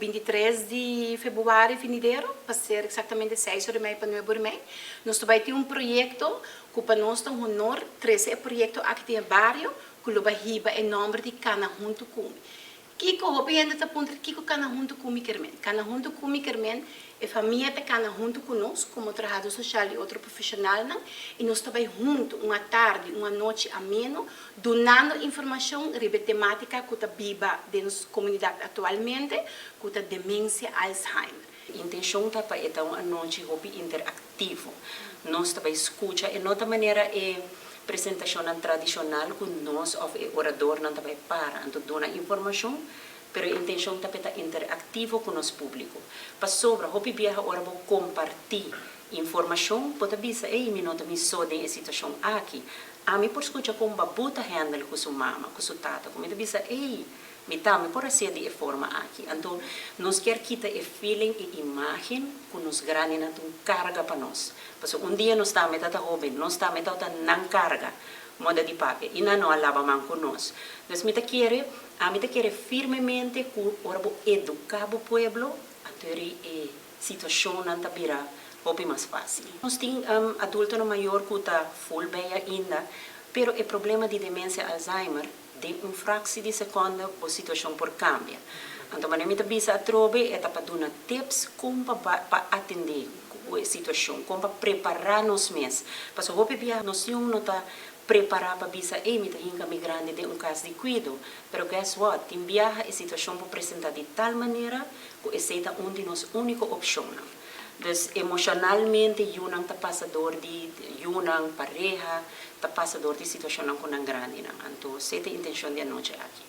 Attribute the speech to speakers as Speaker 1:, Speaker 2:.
Speaker 1: 23 de fevereiro venidero, para ser exatamente 6 de maio para 9 de maio. Nós também temos um projeto que para nós tem honor, 13 projeto aqui no bairro, que o Bahiba é nome de Cana Junto Comigo. Kiko, hopi ainda está apontando Kiko cana junto comigo, Carmen. Cana junto comigo, Carmen, a família está cana junto conosco, como trabalhador social e outro profissional, não? E nós também juntos, uma tarde, uma noite ameno, donando informação sobre temática que está viva dentro da comunidade atualmente, que está demência Alzheimer.
Speaker 2: A intenção é para então a noite hopi interativo. Nós também escuta e outra maneira é apresentação tradicional que nós o orador não também para então dona informação, pero a intenção também é interativo com o nosso público. Para sobra hopi viaja ora vou compartilhar informação, pode bisa ei minuto me só de situação aqui. A mim por escutar como babuta handle com sua mama, com sua tata, como me bisa ei me também por ser de forma aqui. Então, nós quer quitar o feeling e imagem que nos grande na carga para nós. Porque dia nós estamos tata jovem, nós estamos tata não carga, moda de pape, e não alaba man com nós. Então, me quer firmemente que ora vou educar o povo, até a situação não tá vira hopi mais fácil. Nós temos adulto no maior que está full bem ainda, pero o problema de demência Alzheimer de fração de segundo a situação por cambia. Então, a gente bisa trobe é para dar tips como para atender a situação, como para preparar nos mês. Porque o hopi bia nós não está preparar para bisa me hinga migrante de caso de cuido, pero guess what? Tem viaja a situação para apresentar de tal maneira que essa é uma de nossas únicas opções. Então, emocionalmente, yun ang tapasador de yun ang pareja, tapasador de situação com ang grande. Então, essa é a intenção de noite aqui.